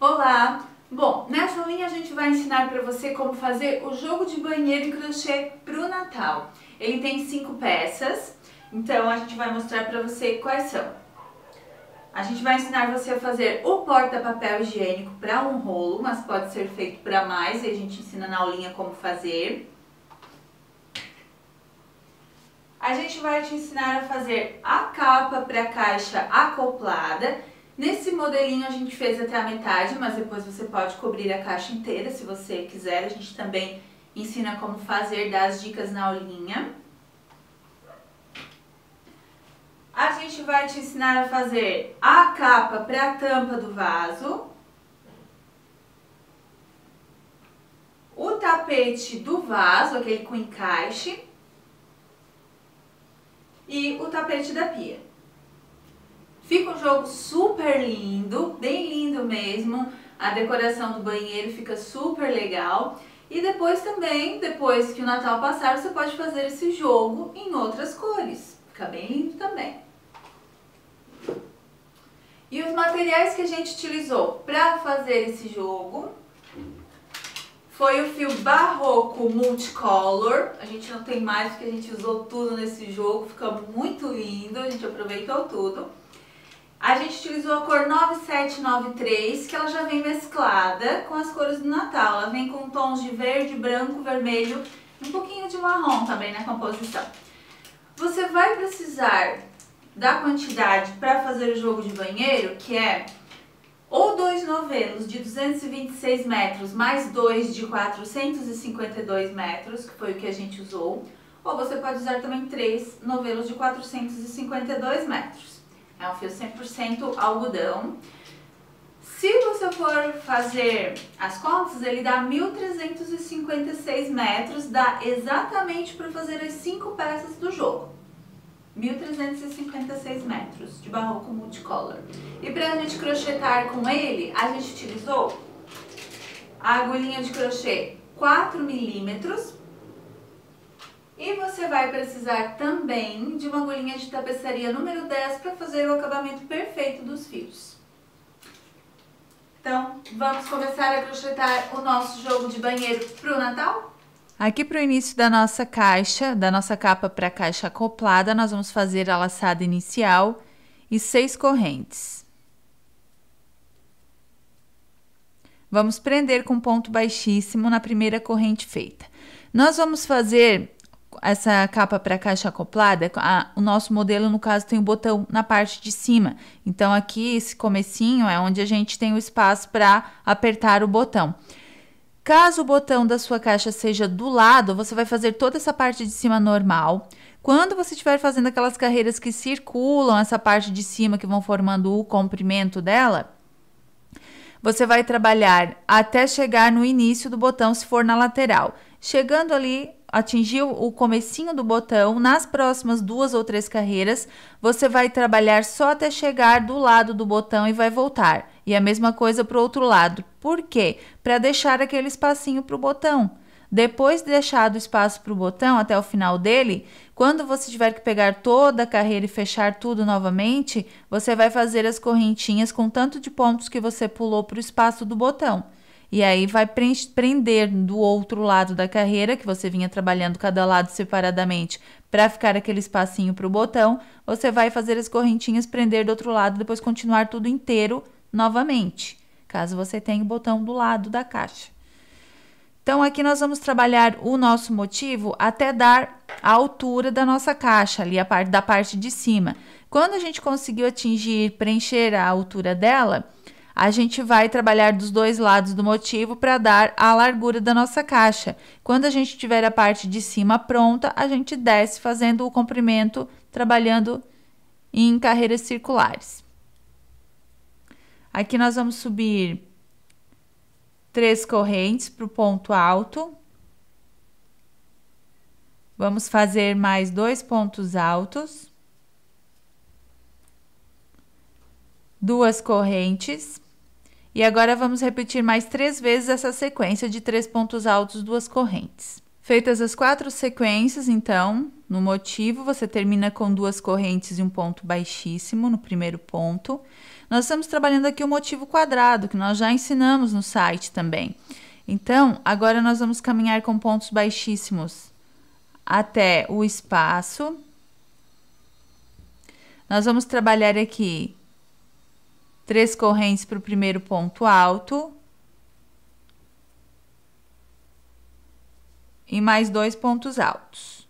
Olá! Bom, nessa aulinha a gente vai ensinar para você como fazer o jogo de banheiro em crochê para o Natal. Ele tem 5 peças, então a gente vai mostrar para você quais são. A gente vai ensinar você a fazer o porta-papel higiênico para um rolo, mas pode ser feito para mais, e a gente ensina na aulinha como fazer. A gente vai te ensinar a fazer a capa para a caixa acoplada. Nesse modelinho a gente fez até a metade, mas depois você pode cobrir a caixa inteira se você quiser. A gente também ensina como fazer, dá as dicas na aulinha. A gente vai te ensinar a fazer a capa para a tampa do vaso. O tapete do vaso, aquele com encaixe. E o tapete da pia. Fica um jogo super lindo, bem lindo mesmo. A decoração do banheiro fica super legal. E depois também, depois que o Natal passar, você pode fazer esse jogo em outras cores. Fica bem lindo também. E os materiais que a gente utilizou para fazer esse jogo foi o fio Barroco Multicolor. A gente não tem mais porque a gente usou tudo nesse jogo, fica muito lindo, a gente aproveitou tudo. A gente utilizou a cor 9793, que ela já vem mesclada com as cores do Natal. Ela vem com tons de verde, branco, vermelho e um pouquinho de marrom também na composição. Você vai precisar da quantidade para fazer o jogo de banheiro, que é ou 2 novelos de 226 metros mais 2 de 452 metros, que foi o que a gente usou, ou você pode usar também 3 novelos de 452 metros. É um fio 100% algodão. Se você for fazer as contas, ele dá 1.356 metros, dá exatamente para fazer as 5 peças do jogo. 1.356 metros de Barroco Multicolor. E para a gente crochetar com ele, a gente utilizou a agulhinha de crochê 4 milímetros. E você vai precisar também de uma agulhinha de tapeçaria número 10 para fazer o acabamento perfeito dos fios. Então, vamos começar a crochetar o nosso jogo de banheiro para o Natal? Aqui para o início da nossa caixa, da nossa capa para a caixa acoplada, nós vamos fazer a laçada inicial e 6 correntes. Vamos prender com ponto baixíssimo na primeira corrente feita. Nós vamos fazer essa capa para a caixa acoplada, o nosso modelo, no caso, tem o botão na parte de cima. Então, aqui, esse comecinho é onde a gente tem o espaço para apertar o botão. Caso o botão da sua caixa seja do lado, você vai fazer toda essa parte de cima normal. Quando você estiver fazendo aquelas carreiras que circulam essa parte de cima, que vão formando o comprimento dela, você vai trabalhar até chegar no início do botão, se for na lateral. Chegando ali, atingiu o comecinho do botão, nas próximas 2 ou 3 carreiras, você vai trabalhar só até chegar do lado do botão e vai voltar. E a mesma coisa para o outro lado. Por quê? Para deixar aquele espacinho para o botão. Depois de deixado o espaço para o botão, até o final dele, quando você tiver que pegar toda a carreira e fechar tudo novamente, você vai fazer as correntinhas com tanto de pontos que você pulou para o espaço do botão. E aí vai prender do outro lado da carreira, que você vinha trabalhando cada lado separadamente, para ficar aquele espacinho para o botão, você vai fazer as correntinhas, prender do outro lado, depois continuar tudo inteiro novamente, caso você tenha o botão do lado da caixa. Então, aqui nós vamos trabalhar o nosso motivo até dar a altura da nossa caixa, ali da parte de cima. Quando a gente conseguiu atingir, preencher a altura dela, a gente vai trabalhar dos 2 lados do motivo para dar a largura da nossa caixa. Quando a gente tiver a parte de cima pronta, a gente desce fazendo o comprimento, trabalhando em carreiras circulares. Aqui nós vamos subir 3 correntes para o ponto alto. Vamos fazer mais 2 pontos altos. 2 correntes. E agora vamos repetir mais 3 vezes essa sequência de 3 pontos altos, 2 correntes. Feitas as 4 sequências, então, no motivo, você termina com 2 correntes e um ponto baixíssimo no primeiro ponto. Nós estamos trabalhando aqui o motivo quadrado, que nós já ensinamos no site também. Então, agora nós vamos caminhar com pontos baixíssimos até o espaço. Nós vamos trabalhar aqui 3 correntes para o primeiro ponto alto. E mais 2 pontos altos.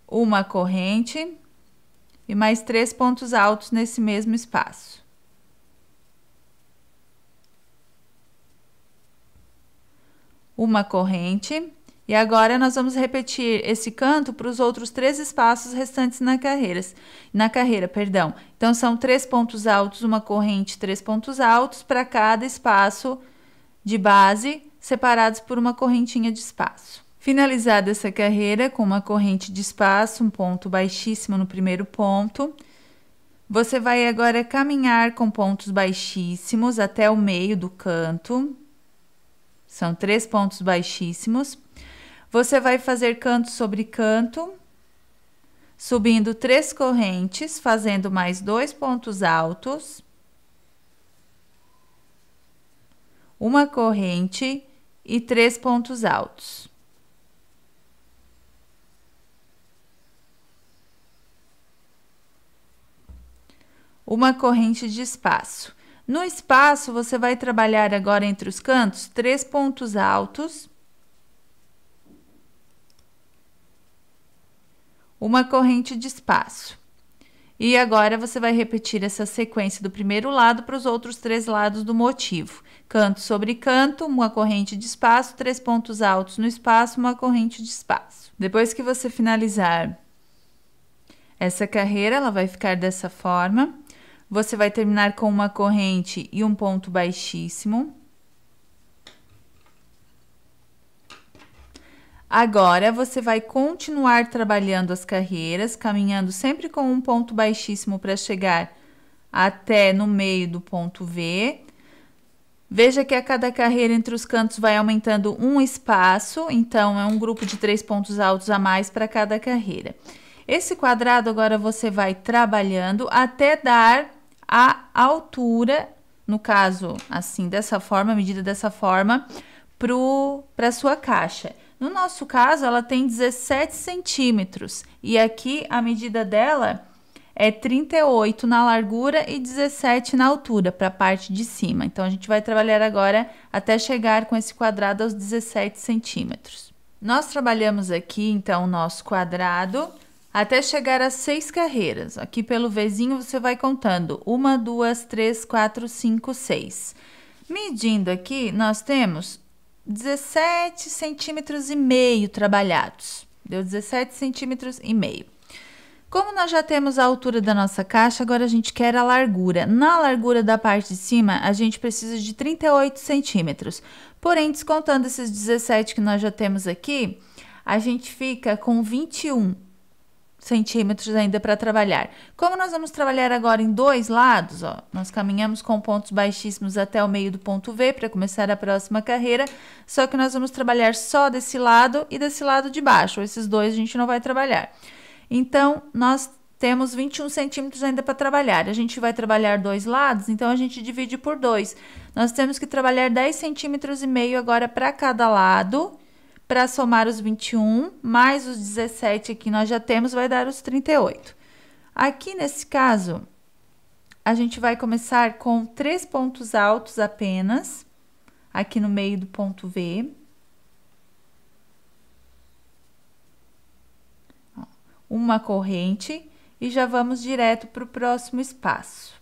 Uma corrente e mais 3 pontos altos nesse mesmo espaço. Uma corrente. E agora nós vamos repetir esse canto para os outros 3 espaços restantes na carreira, perdão. Então, são 3 pontos altos, uma corrente, 3 pontos altos para cada espaço de base, separados por uma correntinha de espaço. Finalizada essa carreira com uma corrente de espaço, um ponto baixíssimo no primeiro ponto, você vai agora caminhar com pontos baixíssimos até o meio do canto. São 3 pontos baixíssimos. Você vai fazer canto sobre canto, subindo 3 correntes, fazendo mais 2 pontos altos, uma corrente e 3 pontos altos. Uma corrente de espaço. No espaço, você vai trabalhar agora entre os cantos 3 pontos altos, uma corrente de espaço. E agora você vai repetir essa sequência do primeiro lado para os outros 3 lados do motivo. Canto sobre canto, uma corrente de espaço, 3 pontos altos no espaço, uma corrente de espaço. Depois que você finalizar essa carreira, ela vai ficar dessa forma. Você vai terminar com uma corrente e um ponto baixíssimo. Agora, você vai continuar trabalhando as carreiras, caminhando sempre com um ponto baixíssimo para chegar até no meio do ponto V. Veja que a cada carreira entre os cantos vai aumentando um espaço, então é um grupo de 3 pontos altos a mais para cada carreira. Esse quadrado agora você vai trabalhando até dar a altura, no caso, assim, dessa forma, a medida dessa forma, para a sua caixa. No nosso caso, ela tem 17 centímetros e aqui a medida dela é 38 na largura e 17 na altura, para a parte de cima. Então, a gente vai trabalhar agora até chegar com esse quadrado aos 17 centímetros. Nós trabalhamos aqui, então, o nosso quadrado até chegar a 6 carreiras. Aqui pelo Vzinho você vai contando 1, 2, 3, 4, 5, 6. Medindo aqui, nós temos 17 centímetros e meio trabalhados. Deu 17 centímetros e meio. Como nós já temos a altura da nossa caixa, agora a gente quer a largura. Na largura da parte de cima, a gente precisa de 38 centímetros. Porém, descontando esses 17 que nós já temos aqui, a gente fica com 21 centímetros ainda para trabalhar. Como nós vamos trabalhar agora em 2 lados, ó, nós caminhamos com pontos baixíssimos até o meio do ponto V para começar a próxima carreira, só que nós vamos trabalhar só desse lado e desse lado de baixo. Esses dois a gente não vai trabalhar. Então, nós temos 21 centímetros ainda para trabalhar. A gente vai trabalhar 2 lados, então a gente divide por 2. Nós temos que trabalhar 10 centímetros e meio agora para cada lado, para somar os 21, mais os 17 aqui nós já temos, vai dar os 38. Aqui nesse caso, a gente vai começar com 3 pontos altos apenas, aqui no meio do ponto V. Uma corrente e já vamos direto para o próximo espaço.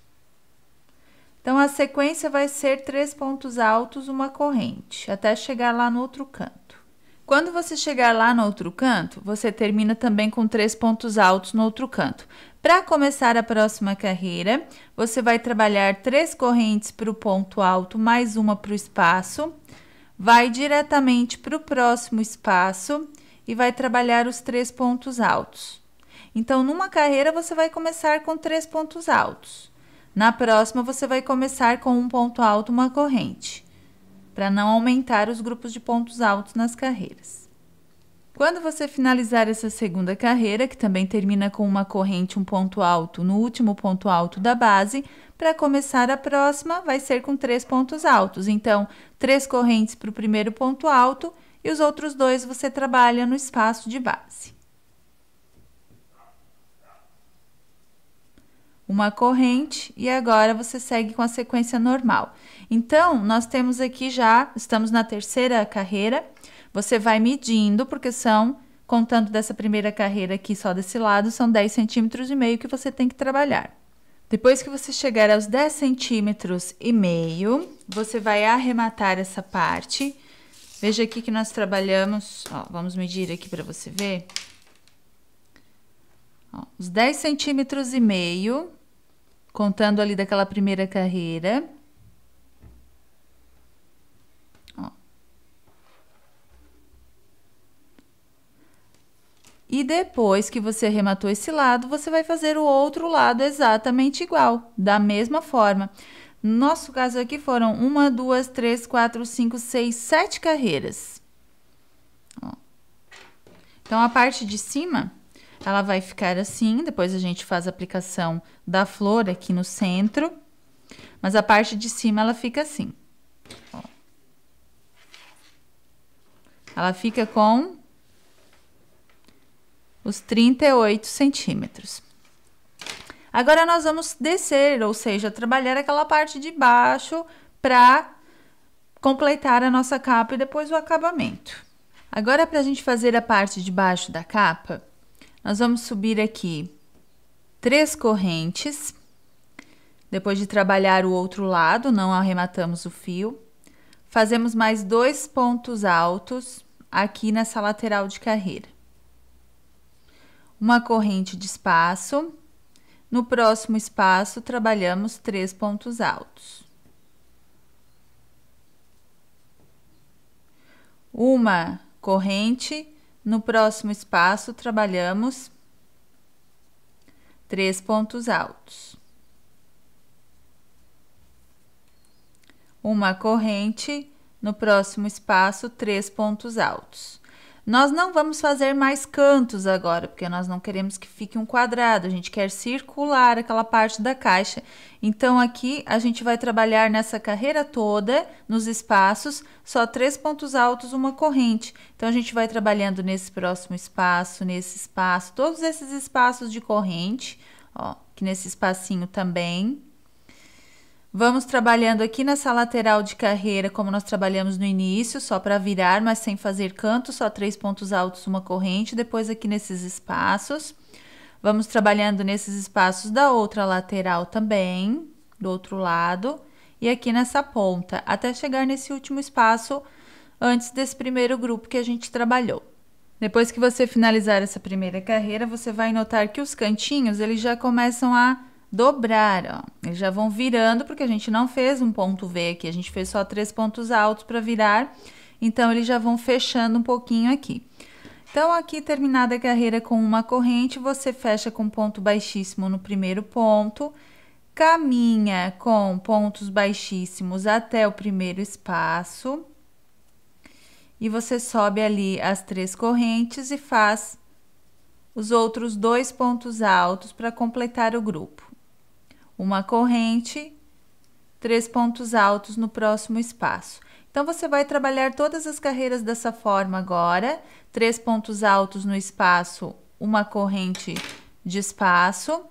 Então, a sequência vai ser 3 pontos altos, uma corrente, até chegar lá no outro canto. Quando você chegar lá no outro canto, você termina também com 3 pontos altos no outro canto. Para começar a próxima carreira, você vai trabalhar 3 correntes para o ponto alto, mais uma para o espaço, vai diretamente para o próximo espaço e vai trabalhar os 3 pontos altos. Então, numa carreira, você vai começar com 3 pontos altos. Na próxima, você vai começar com um ponto alto, uma corrente, para não aumentar os grupos de pontos altos nas carreiras. Quando você finalizar essa segunda carreira, que também termina com uma corrente, um ponto alto no último ponto alto da base, para começar a próxima vai ser com 3 pontos altos. Então, 3 correntes para o primeiro ponto alto e os outros 2 você trabalha no espaço de base. Uma corrente e agora você segue com a sequência normal. Então, nós temos aqui estamos na terceira carreira. Você vai medindo, porque contando dessa primeira carreira aqui só desse lado, são 10,5 centímetros que você tem que trabalhar. Depois que você chegar aos 10,5 centímetros, você vai arrematar essa parte. Veja aqui que nós trabalhamos, ó, vamos medir aqui para você ver. Ó, os 10,5 centímetros, contando ali daquela primeira carreira. E depois que você arrematou esse lado, você vai fazer o outro lado exatamente igual, da mesma forma. No nosso caso aqui foram 1, 2, 3, 4, 5, 6, 7 carreiras. Ó. Então, a parte de cima, ela vai ficar assim, depois a gente faz a aplicação da flor aqui no centro, mas a parte de cima ela fica assim. Ó. Ela fica com os 38 centímetros. Agora, nós vamos descer, ou seja, trabalhar aquela parte de baixo para completar a nossa capa e depois o acabamento. Agora, para a gente fazer a parte de baixo da capa, nós vamos subir aqui 3 correntes. Depois de trabalhar o outro lado, não arrematamos o fio. Fazemos mais 2 pontos altos aqui nessa lateral de carreira. Uma corrente de espaço. No próximo espaço, trabalhamos 3 pontos altos. Uma corrente. No próximo espaço, trabalhamos 3 pontos altos. Uma corrente. No próximo espaço, 3 pontos altos. Nós não vamos fazer mais cantos agora, porque nós não queremos que fique um quadrado, a gente quer circular aquela parte da caixa. Então, aqui a gente vai trabalhar nessa carreira toda, nos espaços, só 3 pontos altos, uma corrente. Então, a gente vai trabalhando nesse próximo espaço, nesse espaço, todos esses espaços de corrente, ó, aqui nesse espacinho também. Vamos trabalhando aqui nessa lateral de carreira, como nós trabalhamos no início, só para virar, mas sem fazer canto, só 3 pontos altos, uma corrente. Depois aqui nesses espaços, vamos trabalhando nesses espaços da outra lateral também, do outro lado, e aqui nessa ponta, até chegar nesse último espaço, antes desse primeiro grupo que a gente trabalhou. Depois que você finalizar essa primeira carreira, você vai notar que os cantinhos, eles já começam a dobrar, ó. Eles já vão virando, porque a gente não fez um ponto V aqui, a gente fez só 3 pontos altos para virar, então eles já vão fechando um pouquinho aqui. Então, aqui terminada a carreira com uma corrente, você fecha com ponto baixíssimo no primeiro ponto, caminha com pontos baixíssimos até o primeiro espaço, e você sobe ali as 3 correntes e faz os outros 2 pontos altos para completar o grupo. Uma corrente, 3 pontos altos no próximo espaço. Então, você vai trabalhar todas as carreiras dessa forma agora, 3 pontos altos no espaço, uma corrente de espaço,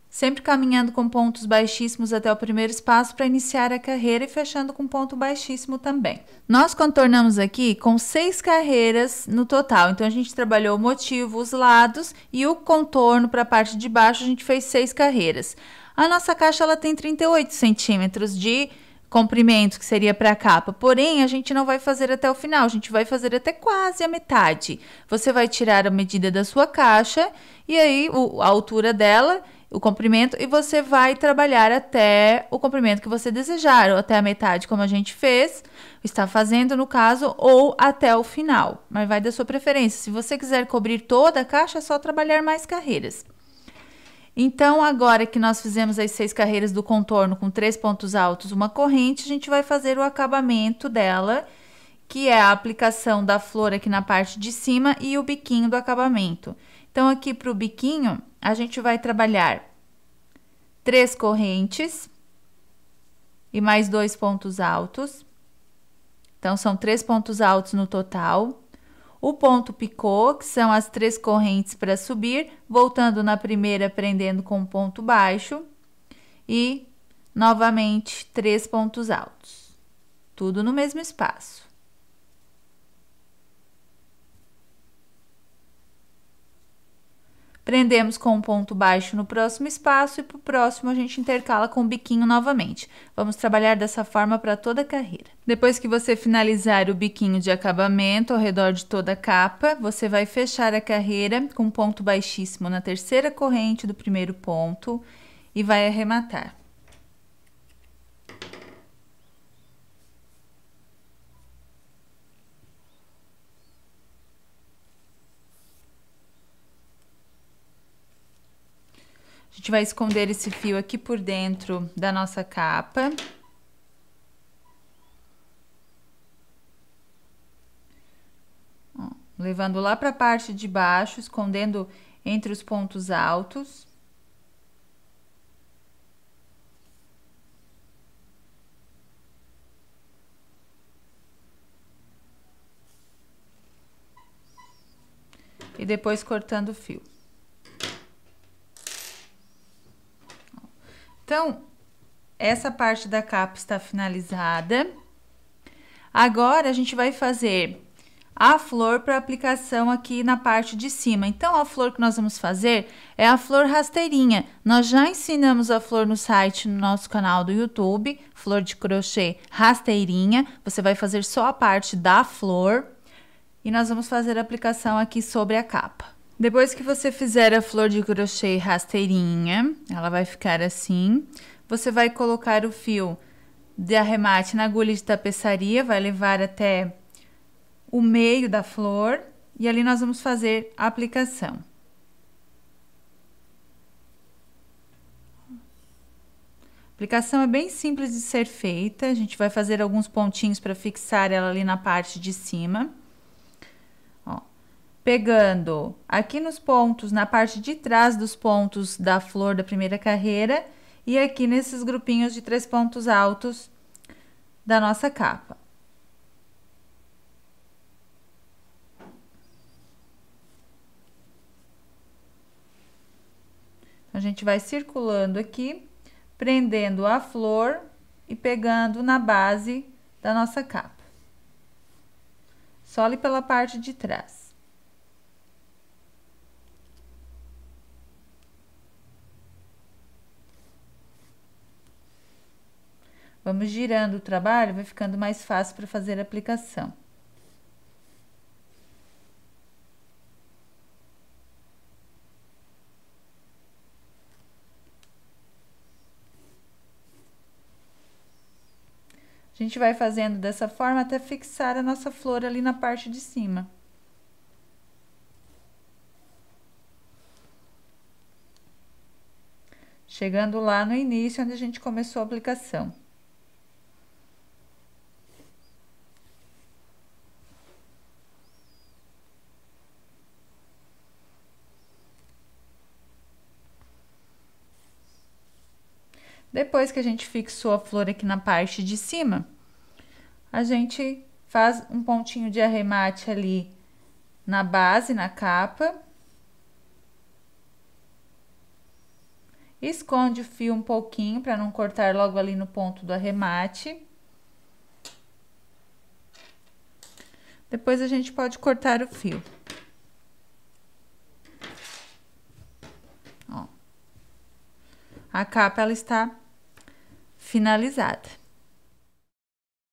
sempre caminhando com pontos baixíssimos até o primeiro espaço para iniciar a carreira e fechando com ponto baixíssimo também. Nós contornamos aqui com 6 carreiras no total, então a gente trabalhou o motivo, os lados e o contorno para a parte de baixo, a gente fez 6 carreiras. A nossa caixa ela tem 38 centímetros de comprimento, que seria para a capa, porém a gente não vai fazer até o final, a gente vai fazer até quase a metade. Você vai tirar a medida da sua caixa e aí a altura dela, o comprimento, e você vai trabalhar até o comprimento que você desejar, ou até a metade, como a gente fez, está fazendo no caso, ou até o final, mas vai da sua preferência. Se você quiser cobrir toda a caixa, é só trabalhar mais carreiras. Então, agora que nós fizemos as 6 carreiras do contorno com 3 pontos altos, uma corrente, a gente vai fazer o acabamento dela, que é a aplicação da flor aqui na parte de cima e o biquinho do acabamento. Então, aqui para o biquinho, a gente vai trabalhar 3 correntes e mais 2 pontos altos. Então, são 3 pontos altos no total. O ponto picô, que são as 3 correntes para subir, voltando na primeira, prendendo com um ponto baixo. E, novamente, 3 pontos altos. Tudo no mesmo espaço. Prendemos com um ponto baixo no próximo espaço e para o próximo a gente intercala com o biquinho novamente. Vamos trabalhar dessa forma para toda a carreira. Depois que você finalizar o biquinho de acabamento ao redor de toda a capa, você vai fechar a carreira com um ponto baixíssimo na terceira corrente do primeiro ponto e vai arrematar. A gente vai esconder esse fio aqui por dentro da nossa capa. Ó, levando lá para a parte de baixo, escondendo entre os pontos altos. E depois cortando o fio. Então, essa parte da capa está finalizada. Agora, a gente vai fazer a flor para aplicação aqui na parte de cima. Então, a flor que nós vamos fazer é a flor rasteirinha. Nós já ensinamos a flor no site, no nosso canal do YouTube, flor de crochê rasteirinha. Você vai fazer só a parte da flor e nós vamos fazer a aplicação aqui sobre a capa. Depois que você fizer a flor de crochê rasteirinha, ela vai ficar assim. Você vai colocar o fio de arremate na agulha de tapeçaria, vai levar até o meio da flor e ali nós vamos fazer a aplicação. A aplicação é bem simples de ser feita, a gente vai fazer alguns pontinhos para fixar ela ali na parte de cima. Pegando aqui nos pontos, na parte de trás dos pontos da flor da primeira carreira e aqui nesses grupinhos de 3 pontos altos da nossa capa. A gente vai circulando aqui, prendendo a flor e pegando na base da nossa capa. Só ali pela parte de trás. Vamos girando o trabalho, vai ficando mais fácil para fazer a aplicação. A gente vai fazendo dessa forma até fixar a nossa flor ali na parte de cima. Chegando lá no início, onde a gente começou a aplicação. Depois que a gente fixou a flor aqui na parte de cima, a gente faz um pontinho de arremate ali na base, na capa. Esconde o fio um pouquinho para não cortar logo ali no ponto do arremate. Depois a gente pode cortar o fio. Ó. A capa ela está finalizada.